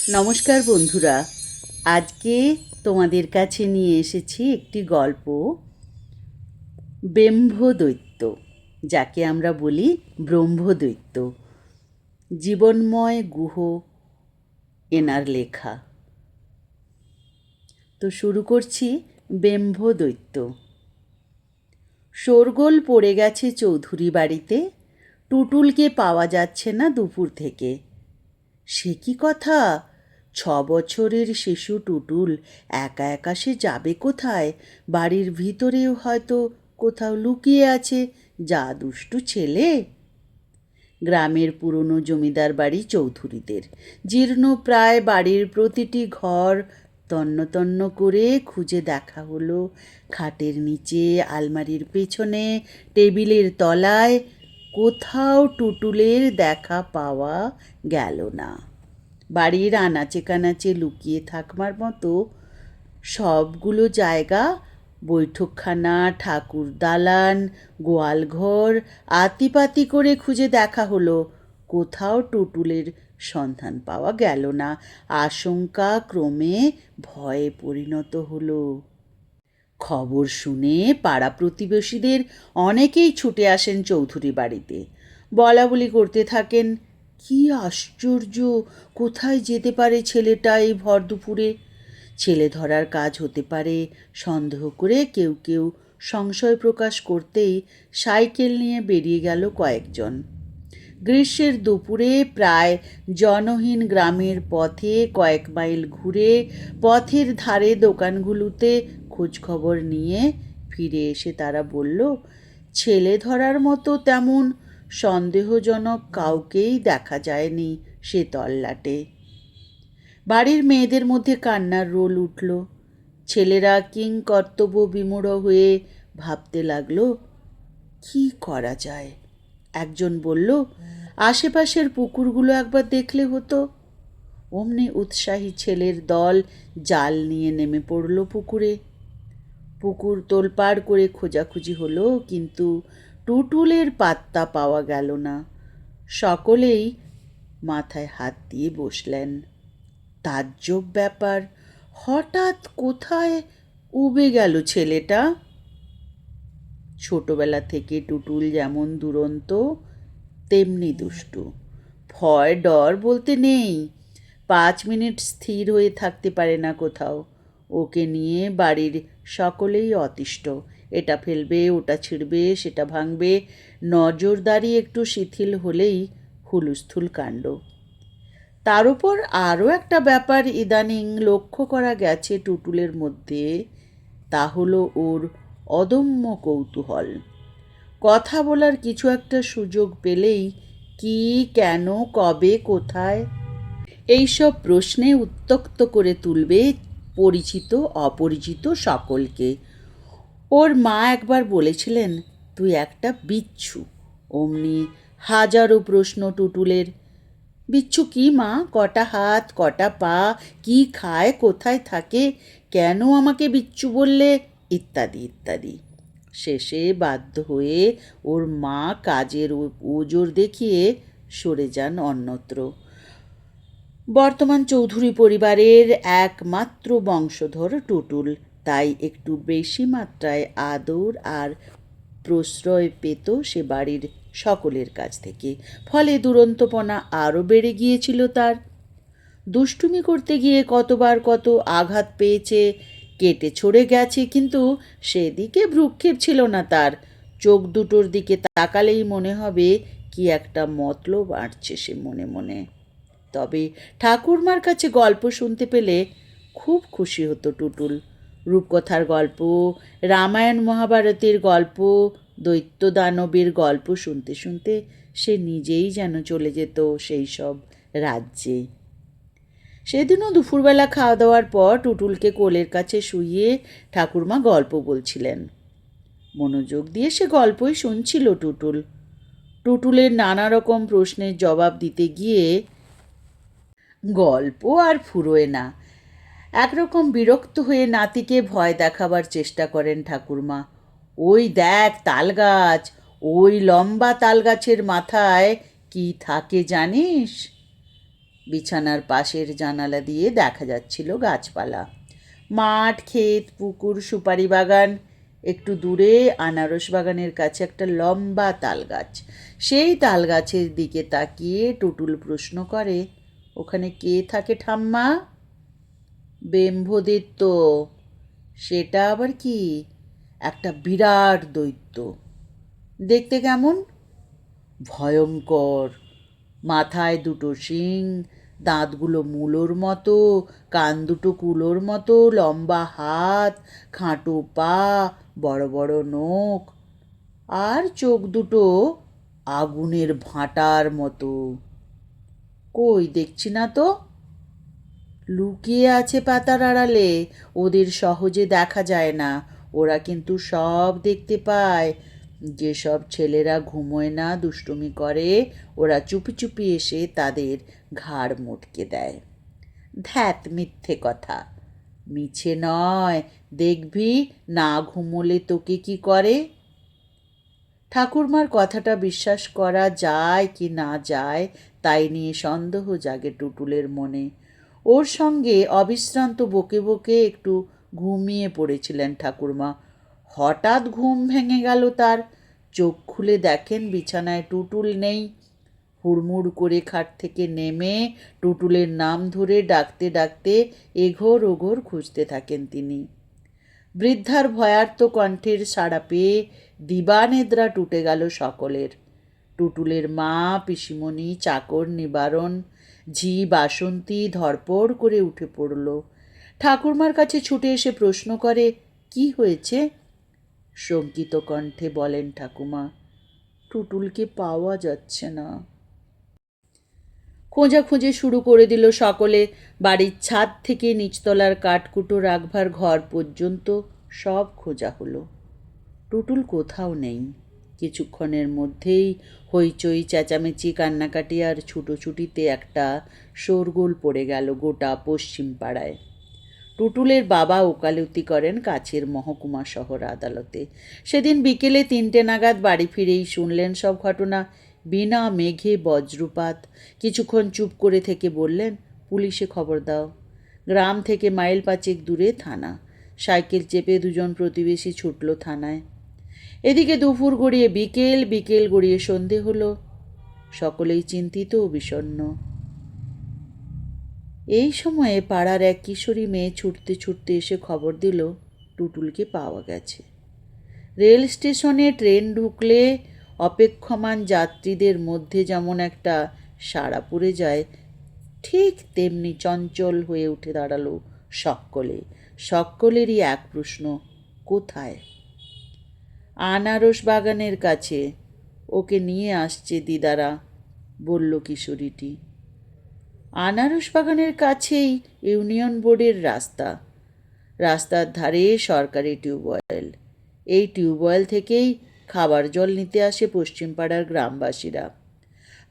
নমস্কার বন্ধুরা, আজকে তোমাদের কাছে নিয়ে এসেছি একটি গল্প, ব্রহ্মদৈত্য, যাকে আমরা বলি ব্রহ্মদৈত্য। জীবনময় গুহ এনার লেখা। তো শুরু করছি ব্রহ্মদৈত্য। শোরগোল পড়ে গেছে চৌধুরী বাড়িতে। টুটুলকে পাওয়া যাচ্ছে না দুপুর থেকে। সে কি কথা! 6 বছরের শিশু টুটুল একা একা সে যাবে কোথায়? বাড়ির ভিতরেও হয়তো কোথাও লুকিয়ে আছে যা দুষ্টু ছেলে। গ্রামের পুরনো জমিদার বাড়ি চৌধুরীদের। জীর্ণ প্রায় বাড়ির প্রতিটি ঘর তন্ন তন্ন করে খুঁজে দেখা হলো। খাটের নিচে, আলমারির পেছনে, টেবিলের তলায় কোথাও টুটুলের দেখা পাওয়া গেল না। বাড়ির আনাচে কানাচে লুকিয়ে থাকবার মতো সবগুলো জায়গা, বৈঠকখানা, ঠাকুর দালান, গোয়ালঘর আতিপাতি করে খুঁজে দেখা হলো। কোথাও টুটুলের সন্ধান পাওয়া গেল না। আশঙ্কা ক্রমে ভয়ে পরিণত হলো। খবর শুনে পাড়া প্রতিবেশীদের অনেকেই ছুটে আসেন চৌধুরী বাড়িতে। বলাবলি করতে থাকেন, কি আশ্চর্য! কোথায় যেতে পারে ছেলেটা এই ভর দুপুরে? ছেলে ধরার কাজ হতে পারে সন্দেহ করে কেউ কেউ সংশয় প্রকাশ করতেই সাইকেল নিয়ে বেরিয়ে গেল কয়েকজন। গ্রীষ্মের দুপুরে প্রায় জনহীন গ্রামের পথে কয়েক মাইল ঘুরে পথের ধারে দোকানগুলোতে খোঁজখবর নিয়ে ফিরে এসে তারা বলল, ছেলে ধরার মতো তেমন সন্দেহজনক কাউকেই দেখা যায়নি সে তল্লাটে। বাড়ির মেয়েদের মধ্যে কান্নার রোল উঠল। ছেলেরা কিংকর্তব্য বিমূঢ় হয়ে ভাবতে লাগলো, কি করা যায়। একজন বলল, আশেপাশের পুকুরগুলো একবার দেখলে হতো। অমনি উৎসাহী ছেলের দল জাল নিয়ে নেমে পড়ল পুকুরে। পুকুর তোলপাড় করে খোঁজাখুঁজি হলো, কিন্তু টুটুলের পাত্তা পাওয়া গেল না। সকলেই মাথায় হাত দিয়ে বসলেন। তাজ্জব ব্যাপার, হঠাৎ কোথায় উবে গেল ছেলেটা। ছোটবেলা থেকে টুটুল যেমন দুরন্ত তেমনি দুষ্টু। ভয় ডর বলতে নেই। 5 মিনিট স্থির হয়ে থাকতে পারে না কোথাও। ওকে নিয়ে বাড়ির সকলেই অতিষ্ঠ। এটা ফেলবে, ওটা ছিঁড়বে, সেটা ভাঙবে। নজরদারি একটু শিথিল হলেই হুলস্থুল কাণ্ড। তার উপর আরও একটা ব্যাপার ইদানিং লক্ষ্য করা গেছে টুটুলের মধ্যে, তা হলো ওর অদম্য কৌতূহল। কথা বলার কিছু একটা সুযোগ পেলেই কি, কেন, কবে, কোথায় এইসব প্রশ্নে উত্ত্যক্ত করে তুলবে পরিচিত অপরিচিত সকলকে। ওর মা একবার বলেছিলেন, তুই একটা বিচ্ছু। অমনি হাজারো প্রশ্ন টুটুলের। বিচ্ছু কি মা? কটা হাত, কটা পা, কি খায়, কোথায় থাকে, কেন আমাকে বিচ্ছু বললে, ইত্যাদি ইত্যাদি। শেষে বাধ্য হয়ে ওর মা কাজের ওজোর দেখিয়ে সরে যান অন্যত্র। বর্তমান চৌধুরী পরিবারের একমাত্র বংশধর টুটুল, তাই একটু বেশি মাত্রায় আদর আর প্রশ্রয় পেত সে বাড়ির সকলের কাছ থেকে। ফলে দুরন্তপনা আরও বেড়ে গিয়েছিল তার। দুষ্টুমি করতে গিয়ে কতবার কত আঘাত পেয়েছে, কেটে ছড়ে গেছে, কিন্তু সেদিকে ভ্রূক্ষেপ ছিল না তার। চোখ দুটোর দিকে তাকালেই মনে হবে কি একটা মতলব আঁটছে সে মনে মনে। তবে ঠাকুরমার কাছে গল্প শুনতে পেলে খুব খুশি হতো টুটুল। রূপকথার গল্প, রামায়ণ মহাভারতের গল্প, দৈত্য দানবের গল্প শুনতে শুনতে সে নিজেই যেন চলে যেত সেই সব রাজ্যে। সেদিনও দুপুরবেলা খাওয়া দাওয়ার পর টুটুলকে কোলের কাছে শুইয়ে ঠাকুরমা গল্প বলছিলেন। মনোযোগ দিয়ে সে গল্পই শুনছিল টুটুল। টুটুলের নানা রকম প্রশ্নের জবাব দিতে গিয়ে গল্প আর ফুরোয় না। একরকম বিরক্ত হয়ে নাতিকে ভয় দেখাবার চেষ্টা করেন ঠাকুরমা। ওই দেখ তালগাছ, ওই লম্বা তালগাছের মাথায় কি থাকে জানিস? বিছানার পাশের জানালা দিয়ে দেখা যাচ্ছিল গাছপালা, মাঠ, ক্ষেত, পুকুর, সুপারি বাগান। একটু দূরে আনারস বাগানের কাছে একটা লম্বা তাল গাছ। সেই তাল গাছের দিকে তাকিয়ে টুটুল প্রশ্ন করে, ওখানে কে থাকে ঠাম্মা? ব্রহ্মদৈত্য। সেটা আবার কি? একটা বিরাট দৈত্য। দেখতে কেমন? ভয়ঙ্কর। মাথায় দুটো শিং, দাঁতগুলো মূলোর মতো, কান দুটো কুলোর মতো, লম্বা হাত, খাঁটো পা, বড় বড় নখ, আর চোখ দুটো আগুনের ভাঁটার মতো। কই দেখছি না তো। লুকিয়ে আছে পাতার আড়ালে, ওদের সহজে দেখা যায় না। ওরা কিন্তু সব দেখতে পায়। যেসব ছেলেরা ঘুমোয় না, দুষ্টুমি করে, ওরা চুপি চুপি এসে তাদের ঘাড় মোটকে দেয়। ধ্যাত, মিথ্যে কথা। মিছে নয়, দেখবি না ঘুমোলে তোকে কি করে। ঠাকুরমার কথাটা বিশ্বাস করা যায় কি না যায় তাই নিয়ে সন্দেহ জাগে টুটুলের মনে। ওর সঙ্গে অবিশ্রান্ত বকে বকে একটু ঘুমিয়ে পড়েছিলেন ঠাকুরমা। হঠাৎ ঘুম ভেঙে গেল তার। চোখ খুলে দেখেন বিছানায় টুটুল নেই। হুড়মুড় করে খাট থেকে নেমে টুটুলের নাম ধরে ডাকতে ডাকতে এঘোর ওঘোর খুঁজতে থাকেন তিনি। বৃদ্ধার ভয়ার্ত কণ্ঠের সাড়া পেয়ে দিবানেদ্রা টুটে গেল সকলের। টুটুলের মা, পিসিমণি, চাকর, নিবারণ, ঝি বাসন্তী ধরপড় করে উঠে পড়ল। ঠাকুরমার কাছে ছুটে এসে প্রশ্ন করে, কি হয়েছে? শঙ্কিত কণ্ঠে বলেন ঠাকুমা, টুটুলকে পাওয়া যাচ্ছে না। খোঁজাখুঁজি শুরু করে দিল সকলে। বাড়ির ছাদ থেকে নিচতলার কাঠকুটো রাখবার ঘর পর্যন্ত সব খোঁজা হলো। টুটুল কোথাও নেই। কিছুক্ষণের মধ্যেই হইচই, চেঁচামেচি, কান্নাকাটি আর ছুটোছুটিতে একটা শোরগোল পড়ে গেল গোটা পশ্চিম পাড়ায়। টুটুলের বাবা ওকালতি করেন কাছের মহকুমা শহর আদালতে। সেদিন বিকেলে 3টে নাগাদ বাড়ি ফিরেই শুনলেন সব ঘটনা। বিনা মেঘে বজ্রপাত। কিছুক্ষণ চুপ করে থেকে বললেন, পুলিশে খবর দাও। গ্রাম থেকে মাইল 5 দূরে থানা। সাইকেল চেপে দুজন প্রতিবেশী ছুটল থানায়। এদিকে দুপুর গড়িয়ে বিকেল, বিকেল গড়িয়ে সন্ধে হলো। সকলেই চিন্তিত ও বিষণ্ণ। এই সময়ে পাড়ার এক কিশোরী মেয়ে ছুটতে ছুটতে এসে খবর দিল, টুটুলকে পাওয়া গেছে। রেল স্টেশনে ট্রেন ঢুকলে অপেক্ষমান যাত্রীদের মধ্যে যেমন একটা সাড়া পড়ে যায়, ঠিক তেমনি চঞ্চল হয়ে উঠে দাঁড়ালো সকলে। সকলেরই এক প্রশ্ন, কোথায়? আনারস বাগানের কাছে। ওকে নিয়ে আসছে দিদারা, বলল কিশোরীটি। আনারস বাগানের কাছেই ইউনিয়ন বোর্ডের রাস্তা। রাস্তার ধারে সরকারি টিউবওয়েল। এই টিউবওয়েল থেকেই খাবার জল নিতে আসে পশ্চিম পাড়ার গ্রামবাসীরা।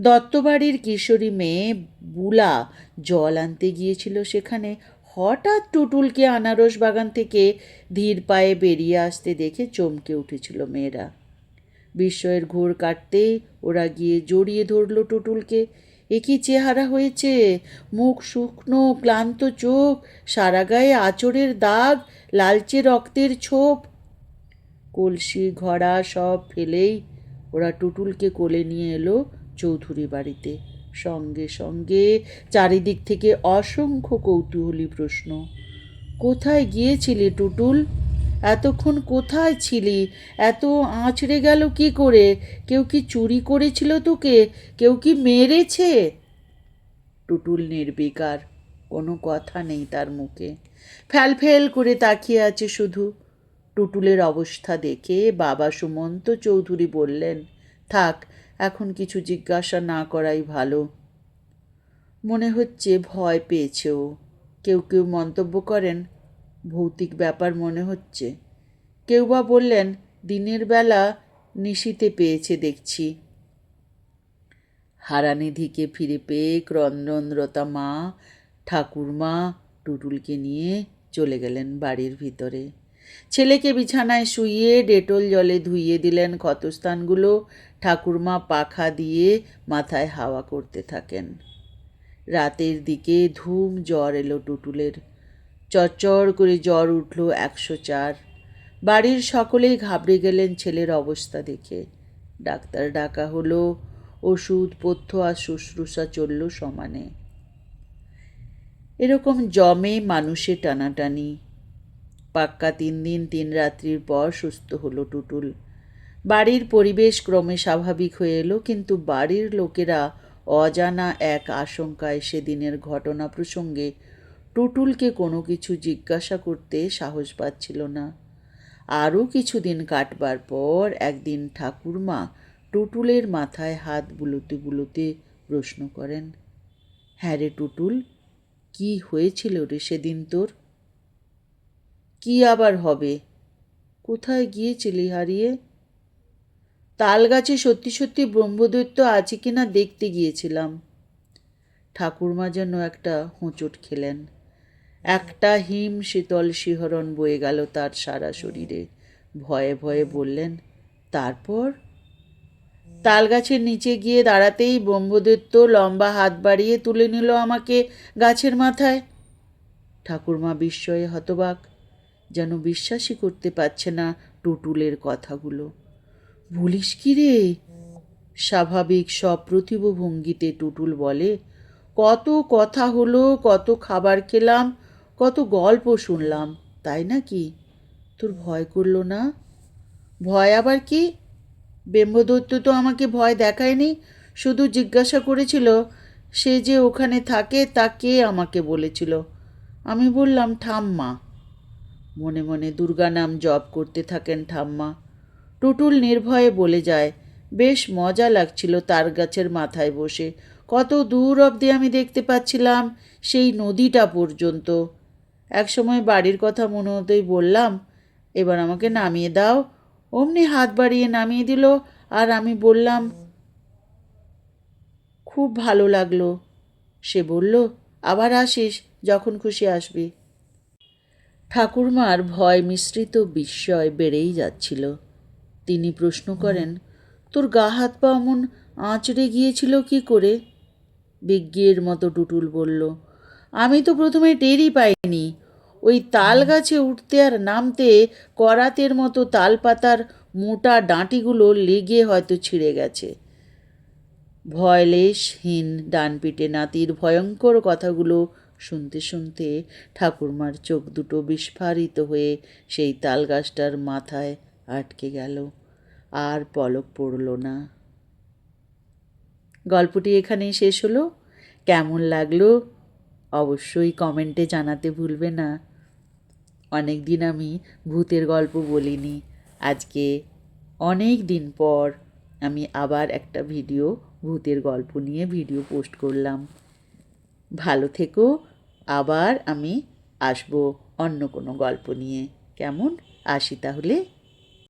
দত্তবাড়ির কিশোরী মেয়ে বুলা জল আনতে গিয়েছিল সেখানে। হঠাৎ টুটুলকে আনারস বাগান থেকে ধীর পায়ে বেরিয়ে আসতে দেখে চমকে উঠেছিল মেয়েরা। বিস্ময়ের ঘোর কাটতেই ওরা গিয়ে জড়িয়ে ধরল টুটুলকে। এ কি চেহারা হয়েছে! মুখ শুকনো, ক্লান্ত চোখ, সারা গায়ে আঁচড়ের দাগ, লালচে রক্তের ছোপ। কলসি ঘড়া সব ফেলেই ওরা টুটুলকে কোলে নিয়ে এলো চৌধুরী বাড়িতে। সঙ্গে সঙ্গে চারিদিক থেকে অসংখ্য কৌতূহলী প্রশ্ন। কোথায় গিয়েছিলি টুটুল? এতক্ষণ কোথায় ছিলি? এত আঁচড়ে গেল কি করে? কেউ কি চুরি করেছিল তোকে? কেউ কি মেরেছে? টুটুল নির্বিকার, কোনো কথা নেই তার মুখে। ফ্যালফেল করে তাকিয়ে আছে শুধু। টুটুলের অবস্থা দেখে বাবা সুমন্ত চৌধুরী বললেন, থাক, এখন কিছু জিজ্ঞাসা না করাই ভালো। মনে হচ্ছে ভয় পেয়েছে ও। কেউ কেউ মন্তব্য করেন, ভৌতিক ব্যাপার মনে হচ্ছে। কেউ বা বললেন, দিনের বেলা নিশিতে পেয়েছে দেখছি। হারানিধিকে ফিরে পেয়ে ক্রন্দনরতা মা, ঠাকুরমা টুটুলকে নিয়ে চলে গেলেন বাড়ির ভিতরে। ছেলেকে বিছানায় শুইয়ে ডেটল জলে ধুইয়ে দিলেন ক্ষতস্থানগুলো। ঠাকুরমা পাখা দিয়ে মাথায় হাওয়া করতে থাকেন। রাতের দিকে ধুম জ্বর এলো টুটুলের। চরচর করে জ্বর উঠল 104। বাড়ির সকলেই ঘাবড়ে গেলেন ছেলের অবস্থা দেখে। ডাক্তার ডাকা হলো, ওষুধ পথ্য আর শুশ্রূষা চলল সমানে। এরকম জমে মানুষের টানাটানি। পাক্কা 3 দিন 3 রাত্রির পর সুস্থ হলো টুটুল। বাড়ির পরিবেশ ক্রমে স্বাভাবিক হয়ে এলো, কিন্তু বাড়ির লোকেরা অজানা এক আশঙ্কায় সেদিনের ঘটনা প্রসঙ্গে টুটুলকে কোনো কিছু জিজ্ঞাসা করতে সাহস পাচ্ছিল না। আরও কিছুদিন কাটবার পর একদিন ঠাকুরমা টুটুলের মাথায় হাত বুলোতে বুলোতে প্রশ্ন করেন, হ্যাঁ রে টুটুল, কি হয়েছিল রে সেদিন তোর? কি আবার হবে? কোথায় গিয়েছিলি হারিয়ে? তাল গাছে সত্যি সত্যি ব্রহ্মদৈত্য আছে কিনা দেখতে গিয়েছিলাম। ঠাকুরমা যেন একটা হোঁচট খেলেন। একটা হিম শীতল শিহরণ বয়ে গেল তার সারা শরীরে। ভয়ে ভয়ে বললেন, তারপর? তাল গাছের নিচে গিয়ে দাঁড়াতেই ব্রহ্মদৈত্য লম্বা হাত বাড়িয়ে তুলে নিল আমাকে গাছের মাথায়। ঠাকুরমা বিস্ময়ে হতবাক, যেন বিশ্বাসই করতে পারছে না টুটুলের কথাগুলো। বলিস কি রে? স্বাভাবিক সপ্রতিভ ভঙ্গিতে টুটুল বলে, কত কথা হলো, কত খাবার খেলাম, কত গল্প শুনলাম, তাই নাকি? তোর ভয় করলো না? ভয় আবার কি? ব্রহ্মদৈত্য তো আমাকে ভয় দেখায়নি, শুধু জিজ্ঞাসা করেছিল সে যে ওখানে থাকে তা কে আমাকে বলেছিল। আমি বললাম ঠাম্মা। মনে মনে দুর্গা নাম জপ করতে থাকেন ঠাম্মা। টুটুল নির্ভয়ে বলে যায়, বেশ মজা লাগছিল তার গাছের মাথায় বসে। কত দূর অবধি আমি দেখতে পাচ্ছিলাম, সেই নদীটা পর্যন্ত। একসময় বাড়ির কথা মনে হতেই বললাম, এবার আমাকে নামিয়ে দাও। অমনি হাত বাড়িয়ে নামিয়ে দিল, আর আমি বললাম, খুব ভালো লাগলো। সে বলল, আবার আসিস, যখন খুশি আসবি। ঠাকুরমার ভয় মিশ্রিত বিস্ময় বেড়েই যাচ্ছিল। তিনি প্রশ্ন করেন, তোর গা হাত পা অমন আঁচড়ে গিয়েছিল কি করে? বিজ্ঞের মতো টুটুল বলল, আমি তো প্রথমে টেরই পাইনি। ওই তাল গাছে উঠতে আর নামতে করাতের মতো তাল পাতার মোটা ডাঁটিগুলো লেগে হয়তো ছিঁড়ে গেছে। ভয়লেশহীন ডান পিঠে নাতির ভয়ঙ্কর কথাগুলো শুনতে শুনতে ঠাকুরমার চোখ দুটো বিস্ফারিত হয়ে সেই তাল গাছটার মাথায় আটকে গেল, আর পলক পড়ল না। গল্পটি এখানেই শেষ হলো। কেমন লাগলো অবশ্যই কমেন্টে জানাতে ভুলবে না। অনেক দিন আমি ভূতের গল্প বলিনি। আজকে অনেক দিন পর আমি আবার একটা ভূতের গল্প নিয়ে ভিডিও পোস্ট করলাম। ভালো থেকো। আবার আমি আসবো অন্য কোনো গল্প নিয়ে। কেমন? আসি তাহলে।